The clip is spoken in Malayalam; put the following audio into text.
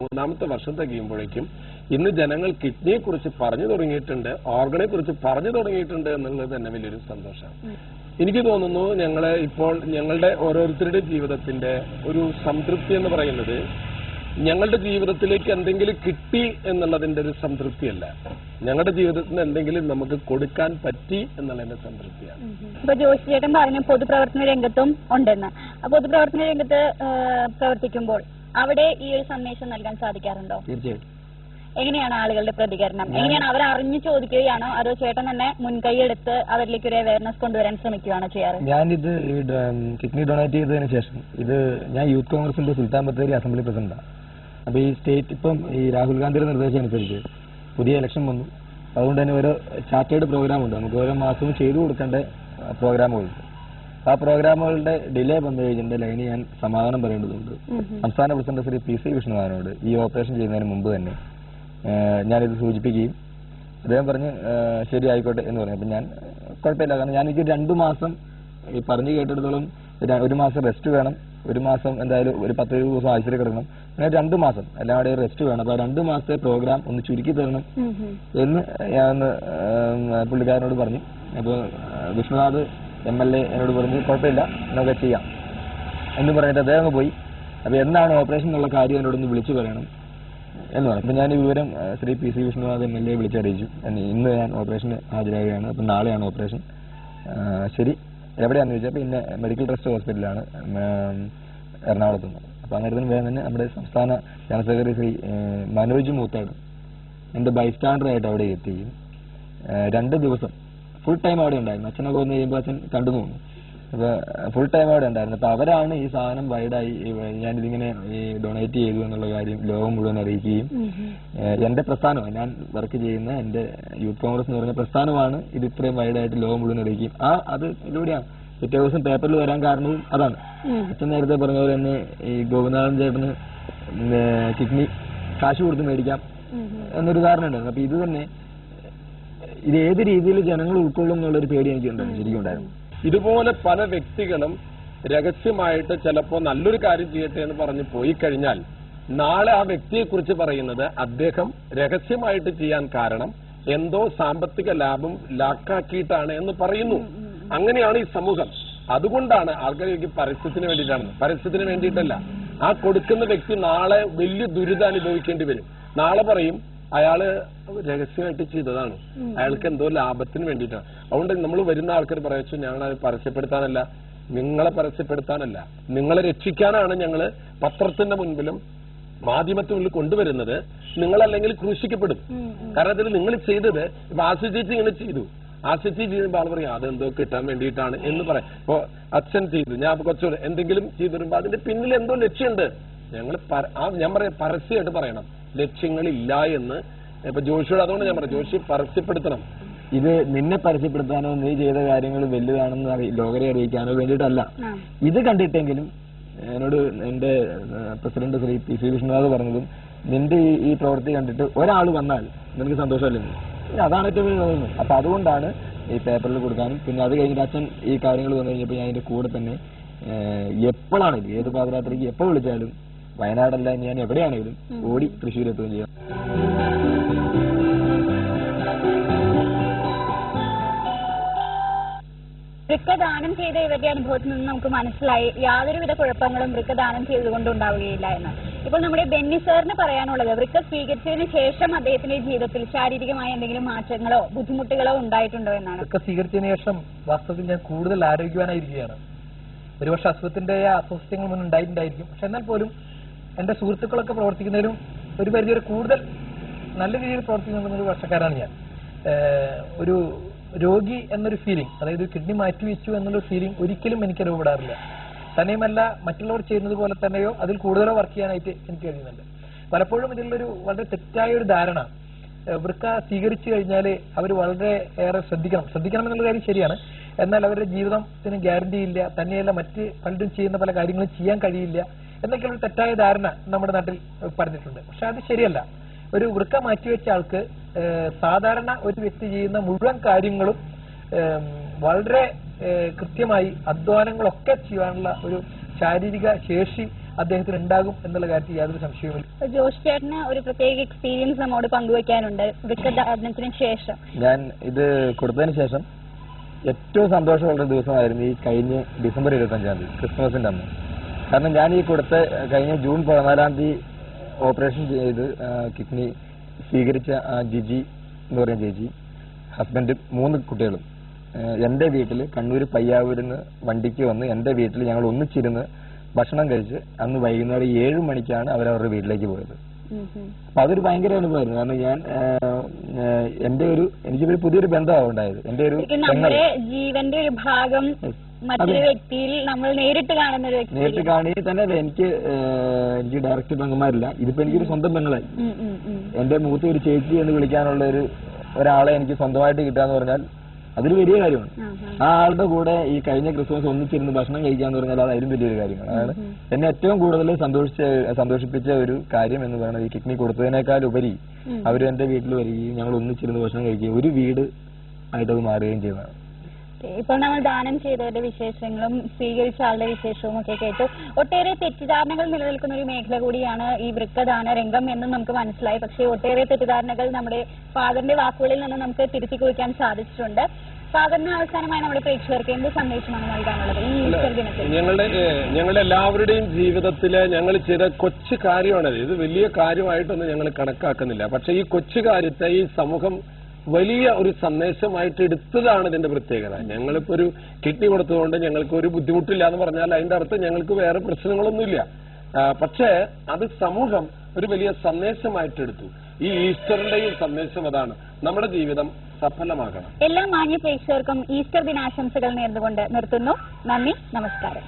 മൂന്നാമത്തെ വർഷം തികയുമ്പോഴേക്കും ഇന്ന് ജനങ്ങൾ കിഡ്നിയെ കുറിച്ച് പറഞ്ഞു തുടങ്ങിയിട്ടുണ്ട്, ഓർഗനെ കുറിച്ച് പറഞ്ഞു തുടങ്ങിയിട്ടുണ്ട് എന്നുള്ളത് തന്നെ വലിയൊരു സന്തോഷമാണ്. എനിക്ക് തോന്നുന്നു ഞങ്ങളുടെ ഓരോരുത്തരുടെ ജീവിതത്തിന്റെ ഒരു സംതൃപ്തി എന്ന് പറയുന്നത് ഞങ്ങളുടെ ജീവിതത്തിലേക്ക് എന്തെങ്കിലും കിട്ടി എന്നുള്ളതിന്റെ ഒരു സംതൃപ്തിയല്ല, ഞങ്ങളുടെ ജീവിതത്തിന് എന്തെങ്കിലും നമുക്ക് കൊടുക്കാൻ പറ്റി എന്നുള്ളതിന്റെ സംതൃപ്തിയാണ്. ഇപ്പൊ ജോഷി ചേട്ടൻ പറഞ്ഞു പൊതുപ്രവർത്തന രംഗത്തും ഉണ്ടെന്ന്. പൊതുപ്രവർത്തന രംഗത്ത് പ്രവർത്തിക്കുമ്പോൾ അവിടെ ഈ ഒരു സന്ദേശം നൽകാൻ സാധിക്കാറുണ്ടോ? തീർച്ചയായിട്ടും. എങ്ങനെയാണ് ആളുകളുടെ പ്രതികരണം? എങ്ങനെയാണ് അവർ അറിഞ്ഞു ചോദിക്കുകയാണോ അതോ ചേട്ടൻ തന്നെ മുൻകൈ എടുത്ത് അവരിലേക്ക് ഒരു അവയർനെസ് കൊണ്ടുവരാൻ ശ്രമിക്കുകയാണോ ചെയ്യാറ്? ഞാനിത് കിഡ്നി ഡൊണേറ്റ് ചെയ്തതിനു ശേഷം ഞാൻ യൂത്ത് കോൺഗ്രസിന്റെ സുൽത്താൻ ബത്തേരി അസംബ്ലി പ്രസിഡന്റാണ്. അപ്പൊ ഈ സ്റ്റേറ്റ് ഇപ്പം ഈ രാഹുൽ ഗാന്ധിയുടെ നിർദ്ദേശം അനുസരിച്ച് പുതിയ ഇലക്ഷൻ വന്നു. അതുകൊണ്ട് തന്നെ ഓരോ ചാർട്ടേഡ് പ്രോഗ്രാം ഉണ്ട്, നമുക്ക് ഓരോ മാസവും ചെയ്തു കൊടുക്കേണ്ട പ്രോഗ്രാമുകളുണ്ട്. ആ പ്രോഗ്രാമുകളുടെ ഡിലേ വന്നു കഴിഞ്ഞിട്ട് ലൈന് ഞാൻ സമാധാനം പറയേണ്ടതുണ്ട്. സംസ്ഥാന പ്രസിഡന്റ് ശ്രീ PC വിഷ്ണുനാഥനോട് ഈ ഓപ്പറേഷൻ ചെയ്യുന്നതിന് മുമ്പ് തന്നെ ഞാനിത് സൂചിപ്പിക്കുകയും അദ്ദേഹം പറഞ്ഞ് ശരി ആയിക്കോട്ടെ എന്ന് പറഞ്ഞു. അപ്പം ഞാൻ കുഴപ്പമില്ല, കാരണം എനിക്ക് 2 മാസം ഈ പറഞ്ഞു കേട്ടിടത്തോളം 1 മാസം റെസ്റ്റ് വേണം, 1 മാസം എന്തായാലും ഒരു 10 ദിവസം ആഴ്ചയിൽ കിടക്കണം, അങ്ങനെ 2 മാസം എല്ലാവരുടെയും റെസ്റ്റ് വേണം. അപ്പൊ 2 മാസത്തെ പ്രോഗ്രാം ഒന്ന് ചുരുക്കി തരണം എന്ന് ഞാൻ പുള്ളിക്കാരനോട് പറഞ്ഞു. അപ്പോൾ വിഷ്ണുനാഥ് MLA എന്നോട് പറഞ്ഞു കുഴപ്പമില്ല എന്നൊക്കെ ചെയ്യാം എന്ന് പറഞ്ഞിട്ട് അദ്ദേഹം അങ്ങ് പോയി. അപ്പൊ എന്നാണ് ഓപ്പറേഷൻ എന്നുള്ള കാര്യം എന്നോടൊന്ന് വിളിച്ചു പറയണം എന്ന് പറഞ്ഞു. അപ്പൊ ഞാൻ ഈ വിവരം ശ്രീ PC വിഷ്ണുനാഥ് MLA വിളിച്ചറിയിച്ചു. ഇന്ന് ഞാൻ ഓപ്പറേഷന് ഹാജരാകുകയാണ്, അപ്പൊ നാളെയാണ് ഓപ്പറേഷൻ. ശരി, എവിടെയാണെന്ന് ചോദിച്ചാൽ പിന്നെ മെഡിക്കൽ ട്രസ്റ്റ് ഹോസ്പിറ്റലാണ് എറണാകുളത്ത് നിന്ന്. അപ്പൊ അന്നേരത്തിന് വേഗം തന്നെ നമ്മുടെ സംസ്ഥാന ജനറൽ സെക്രട്ടറി ശ്രീ മനോജ് മൂത്താട് എന്റെ ബൈസ്റ്റാൻഡറായിട്ട് അവിടെ എത്തുകയും 2 ദിവസം ഫുൾ ടൈം അവിടെ ഉണ്ടായിരുന്നു. അച്ഛനൊക്കെ വന്ന് കഴിയുമ്പോൾ അച്ഛൻ കണ്ടു തോന്നുന്നു. അപ്പൊ ഫുൾ ടൈം അവിടെ ഉണ്ടായിരുന്നു. അപ്പൊ അവരാണ് ഈ സാധനം വൈഡായി ഞാനിതിങ്ങനെ ഡൊണേറ്റ് ചെയ്തു എന്നുള്ള കാര്യം ലോകം മുഴുവൻ അറിയിക്കുകയും എന്റെ പ്രസ്ഥാനമാണ്, ഞാൻ വർക്ക് ചെയ്യുന്ന എന്റെ യൂത്ത് കോൺഗ്രസ് എന്ന് പറഞ്ഞ പ്രസ്ഥാനമാണ് ഇത് ഇത്രയും വൈഡായിട്ട് ലോകം മുഴുവൻ അറിയിക്കുകയും അത് ഇതിലൂടെയാണ് പിറ്റേ ദിവസം പേപ്പറിൽ വരാൻ കാരണവും അതാണ്. അച്ഛൻ നേരത്തെ പറഞ്ഞ പോലെ തന്നെ ഈ ഗോപിനാഥൻ ചേട്ടന് കിഡ്നി കാശ് കൊടുത്ത് മേടിക്കാം എന്നൊരു ധാരണ ഉണ്ടായിരുന്നു. അപ്പൊ ഇത് തന്നെ ഇത് ഏത് രീതിയിൽ ജനങ്ങൾ ഉൾക്കൊള്ളും എന്നുള്ളൊരു പേടി എനിക്ക് ശരിക്കും ഉണ്ടായിരുന്നു. ഇതുപോലെ പല വ്യക്തികളും രഹസ്യമായിട്ട് ചിലപ്പോൾ നല്ലൊരു കാര്യം ചെയ്യട്ടെ എന്ന് പറഞ്ഞ് പോയി കഴിഞ്ഞാൽ നാളെ ആ വ്യക്തിയെ കുറിച്ച് പറയുന്നത് അദ്ദേഹം രഹസ്യമായിട്ട് ചെയ്യാൻ കാരണം എന്തോ സാമ്പത്തിക ലാഭം ലാക്കാക്കിയിട്ടാണ് എന്ന് പറയുന്നു. അങ്ങനെയാണ് ഈ സമൂഹം. അതുകൊണ്ടാണ് ആൾക്കാർക്ക് പരസ്യത്തിന് വേണ്ടിയിട്ടാണ്, പരസ്യത്തിന് വേണ്ടിയിട്ടല്ല. ആ കൊടുക്കുന്ന വ്യക്തി നാളെ വലിയ ദുരിതം അനുഭവിക്കേണ്ടി വരും. നാളെ പറയും അയാള് രഹസ്യമായിട്ട് ചെയ്തതാണ്, അയാൾക്ക് എന്തോ ലാഭത്തിന് വേണ്ടിയിട്ടാണ്. അതുകൊണ്ട് നമ്മൾ വരുന്ന ആൾക്കാർ പറയച്ചു ഞങ്ങൾ പരസ്യപ്പെടുത്താനല്ല, നിങ്ങളെ പരസ്യപ്പെടുത്താനല്ല, നിങ്ങളെ രക്ഷിക്കാനാണ് ഞങ്ങൾ പത്രത്തിന്റെ മുൻപിലും മാധ്യമത്തിന് മുന്നിൽ കൊണ്ടുവരുന്നത്. നിങ്ങളല്ലെങ്കിൽ ക്രൂശിക്കപ്പെടും. കാരണം അതിൽ നിങ്ങൾ ചെയ്തത് ഇപ്പൊ ആശ്വസിച്ച് ഇങ്ങനെ ചെയ്തു, ആശ്വസിച്ച് ചെയ്യുമ്പോൾ ആൾ പറയും അതെന്തോ കിട്ടാൻ വേണ്ടിയിട്ടാണ് എന്ന് പറയാം. ഇപ്പൊ അച്ഛൻ ചെയ്തു, ഞാൻ കുറച്ചുകൂടെ എന്തെങ്കിലും ചെയ്തു വരുമ്പോ അതിന്റെ പിന്നിൽ എന്തോ ലക്ഷ്യമുണ്ട്. ഞാൻ പറയാം പരസ്യമായിട്ട് പറയണം, ലക്ഷ്യങ്ങളില്ല എന്ന്. ഇപ്പൊ ജോഷിയോട് അതുകൊണ്ട് ഞാൻ പറയാം ജോഷി പരസ്യപ്പെടുത്തണം. ഇത് നിന്നെ പരസ്യപ്പെടുത്താനോ നീ ചെയ്ത കാര്യങ്ങൾ വലുതാണെന്ന് ലോകരെ അറിയിക്കാനോ വേണ്ടിയിട്ടല്ല. ഇത് കണ്ടിട്ടെങ്കിലും എന്നോട് എന്റെ പ്രസിഡന്റ് ശ്രീ PC വിഷ്ണുനാഥ് പറഞ്ഞതും നിന്റെ ഈ പ്രവൃത്തി കണ്ടിട്ട് ഒരാൾ വന്നാൽ നിനക്ക് സന്തോഷമല്ലെങ്കിൽ അതാണ് ഏറ്റവും വലിയ തോന്നുന്നത്. അപ്പൊ അതുകൊണ്ടാണ് ഈ പേപ്പറിൽ കൊടുക്കാനും. പിന്നെ അത് കഴിഞ്ഞിട്ട് അച്ഛൻ ഈ കാര്യങ്ങൾ വന്നു കഴിഞ്ഞപ്പോൾ ഞാൻ അതിന്റെ കൂടെ തന്നെ എപ്പോഴാണെങ്കിലും ഏത് പാദയാത്രയ്ക്ക് എപ്പോൾ വിളിച്ചാലും വയനാടല്ല ഞാൻ എവിടെയാണെങ്കിലും ഓടി തൃശ്ശൂർ എത്തുകയും ചെയ്യാം. വൃക്കദാനം ചെയ്ത ഇവരുടെ അനുഭവത്തിൽ നിന്ന് നമുക്ക് മനസ്സിലായി യാതൊരുവിധ കുഴപ്പങ്ങളും വൃക്കദാനം ചെയ്തുകൊണ്ടുണ്ടാവുകയില്ല എന്ന്. ഇപ്പോൾ നമ്മുടെ ബെന്നി സാറിന് പറയാനുള്ളത് വൃക്ക സ്വീകരിച്ചതിന് ശേഷം അദ്ദേഹത്തിന്റെ ജീവിതത്തിൽ ശാരീരികമായ എന്തെങ്കിലും മാറ്റങ്ങളോ ബുദ്ധിമുട്ടുകളോ ഉണ്ടായിട്ടുണ്ടോ എന്നാണ്. വൃക്ക സ്വീകരിച്ചതിന് ശേഷം വാസ്തവത്തിൽ ഞാൻ കൂടുതൽ ആരോഗ്യവാനായിരിക്കുകയാണ്. ഒരുപക്ഷെ അസുഖത്തിന്റെ അസ്വസ്ഥങ്ങൾ മുൻ ഉണ്ടായിട്ടുണ്ടായിരിക്കും. പക്ഷെ എന്നാൽ പോലും എന്റെ സുഹൃത്തുക്കളൊക്കെ പ്രവർത്തിക്കുന്നതിലും ഒരു പരിധിവരെ കൂടുതൽ നല്ല രീതിയിൽ പ്രവർത്തിക്കുന്ന ഒരു വർഷക്കാരാണ് ഞാൻ. ഒരു രോഗി എന്നൊരു ഫീലിംഗ്, അതായത് കിഡ്നി മാറ്റിവെച്ചു എന്നുള്ളൊരു ഫീലിംഗ് ഒരിക്കലും എനിക്ക് അനുഭവപ്പെടാറില്ല. തന്നെയുമല്ല മറ്റുള്ളവർ ചെയ്യുന്നത് പോലെ തന്നെയോ അതിൽ കൂടുതലോ വർക്ക് ചെയ്യാനായിട്ട് എനിക്ക് കഴിയുന്നുണ്ട്. പലപ്പോഴും ഇതിലുള്ളൊരു വളരെ തെറ്റായ ഒരു ധാരണ, വൃക്ക സ്വീകരിച്ചു കഴിഞ്ഞാൽ അവർ വളരെ ഏറെ ശ്രദ്ധിക്കണം എന്നുള്ള കാര്യം ശരിയാണ്. എന്നാൽ അവരുടെ ജീവിതത്തിന് ഗ്യാരണ്ടി ഇല്ല, തന്നെയല്ല മറ്റ് പലരും ചെയ്യുന്ന പല കാര്യങ്ങളും ചെയ്യാൻ കഴിയില്ല എന്നൊക്കെയുള്ള ഒരു തെറ്റായ ധാരണ നമ്മുടെ നാട്ടിൽ പറഞ്ഞിട്ടുണ്ട്. പക്ഷെ അത് ശരിയല്ല. ഒരു വൃക്ക മാറ്റിവെച്ച ആൾക്ക് സാധാരണ ഒരു വ്യക്തി ചെയ്യുന്ന മുഴുവൻ കാര്യങ്ങളും വളരെ കൃത്യമായി അധ്വാനങ്ങളൊക്കെ ചെയ്യാനുള്ള ഒരു ശാരീരിക ശേഷി അദ്ദേഹത്തിന് ഉണ്ടാകും എന്നുള്ള കാര്യത്തിൽ യാതൊരു സംശയവുമില്ല. ജോഷ് ചേട്ടന് ഒരു പ്രത്യേക എക്സ്പീരിയൻസ് നമ്മോട് പങ്കുവെക്കാനുണ്ട് വൃക്കദാനത്തിന് ശേഷം. ഞാൻ ഇത് കൊടുത്തതിന് ശേഷം ഏറ്റവും സന്തോഷമുള്ള ദിവസമായിരുന്നു ഈ കഴിഞ്ഞ ഡിസംബർ 25-ാം തീയതി, ക്രിസ്മസിന്റെ അന്ന്. കാരണം ഞാൻ ഈ കൊടുത്ത കഴിഞ്ഞ ജൂൺ 14-ാം തീയതി ഓപ്പറേഷൻ ചെയ്ത് കിഡ്നി സ്വീകരിച്ച ജിജി എന്ന് പറയുന്ന ചേച്ചി, ഹസ്ബൻഡും 3 കുട്ടികളും എന്റെ വീട്ടിൽ കണ്ണൂർ പയ്യാവൂരിന്ന് വണ്ടിക്ക് വന്ന് എന്റെ വീട്ടിൽ ഞങ്ങൾ ഒന്നിച്ചിരുന്ന് ഭക്ഷണം കഴിച്ച് അന്ന് വൈകുന്നേരം 7 മണിക്കാണ് അവരവരുടെ വീട്ടിലേക്ക് പോയത്. അപ്പൊ അതൊരു ഭയങ്കര അനുഭവമായിരുന്നു. കാരണം ഞാൻ എനിക്കൊരു പുതിയൊരു ബന്ധമാണ് ഉണ്ടായത്. എന്റെ ഒരു ജീവന്റെ ഒരു ഭാഗം മറ്റൊരു വ്യക്തിയിൽ നമ്മൾ നേരിട്ട് കാണുന്ന ഒരു നേരിട്ട് കാണുകയും തന്നെ എനിക്ക് ഡയറക്റ്റ് പെങ്ങന്മാരില്ല. ഇതിപ്പോ എനിക്കൊരു സ്വന്തം പെങ്ങളായി. എന്റെ മൂത്ത ഒരു ചേച്ചി എന്ന് വിളിക്കാനുള്ള ഒരാളെ എനിക്ക് സ്വന്തമായിട്ട് കിട്ടാന്ന് പറഞ്ഞാൽ അതൊരു വലിയ കാര്യമാണ്. ആ ആളുടെ കൂടെ ഈ കഴിഞ്ഞ ക്രിസ്മസ് ഒന്നിച്ചിരുന്ന് ഭക്ഷണം കഴിക്കാന്ന് പറഞ്ഞാൽ അത് അതിലും വലിയൊരു കാര്യമാണ്. അതാണ് എന്നെ ഏറ്റവും കൂടുതൽ സന്തോഷിപ്പിച്ച ഒരു കാര്യം എന്ന് പറയുന്നത്. ഈ കിഡ്നി കൊടുത്തതിനേക്കാൾ ഉപരി അവർ എന്റെ വീട്ടിൽ വരികയും ഞങ്ങൾ ഒന്നിച്ചിരുന്ന് ഭക്ഷണം കഴിക്കുകയും ഒരു വീട് ആയിട്ടത് മാറുകയും ചെയ്യുന്നതാണ്. ഇപ്പോൾ നമ്മൾ ദാനം ചെയ്തവരുടെ വിശേഷങ്ങളും സ്വീകരിച്ച ആളുടെ വിശേഷവും ഒക്കെ കേട്ടു. ഒട്ടേറെ തെറ്റിദ്ധാരണകൾ നിലനിൽക്കുന്ന ഒരു മേഖല കൂടിയാണ് ഈ വൃക്കദാന രംഗം എന്നും നമുക്ക് മനസ്സിലായി. പക്ഷേ ഒട്ടേറെ തെറ്റിദ്ധാരണകൾ നമ്മുടെ ഫാദറിന്റെ വാക്കുകളിൽ നിന്ന് നമുക്ക് തിരുത്തി കുറിക്കാൻ സാധിച്ചിട്ടുണ്ട്. ഫാദറിന് അവസാനമായി നമ്മുടെ പ്രേക്ഷകർക്ക് എന്ത് സന്ദേശമാണ് നൽകാനുള്ളത് ഈ ഈസ്റ്റർ ദിനത്തിൽ? ഞങ്ങളുടെ എല്ലാവരുടെയും ജീവിതത്തില് ഞങ്ങൾ ചെയ്ത കൊച്ചു കാര്യമാണത്. ഇത് വലിയ കാര്യമായിട്ടൊന്നും ഞങ്ങൾ കണക്കാക്കുന്നില്ല. പക്ഷെ ഈ കൊച്ചു കാര്യത്തെ ഈ സമൂഹം വലിയ ഒരു സന്ദേശമായിട്ട് എടുത്തതാണ് ഇതിന്റെ പ്രത്യേകത. ഞങ്ങളിപ്പോ ഒരു കിഡ്നി കൊടുത്തതുകൊണ്ട് ഞങ്ങൾക്ക് ഒരു ബുദ്ധിമുട്ടില്ല എന്ന് പറഞ്ഞാൽ അതിന്റെ അർത്ഥം ഞങ്ങൾക്ക് വേറെ പ്രശ്നങ്ങളൊന്നുമില്ല. പക്ഷേ അത് സമൂഹം ഒരു വലിയ സന്ദേശമായിട്ട് എടുത്തു. ഈ ഈസ്റ്ററിന്റെയും സന്ദേശം അതാണ്, നമ്മുടെ ജീവിതം സഫലമാകണം. എല്ലാ മാന്യ പ്രേക്ഷകർക്കും ഈസ്റ്റർ ദിനാശംസകൾ നേർന്നുകൊണ്ട് നിർത്തുന്നു. നന്ദി, നമസ്കാരം.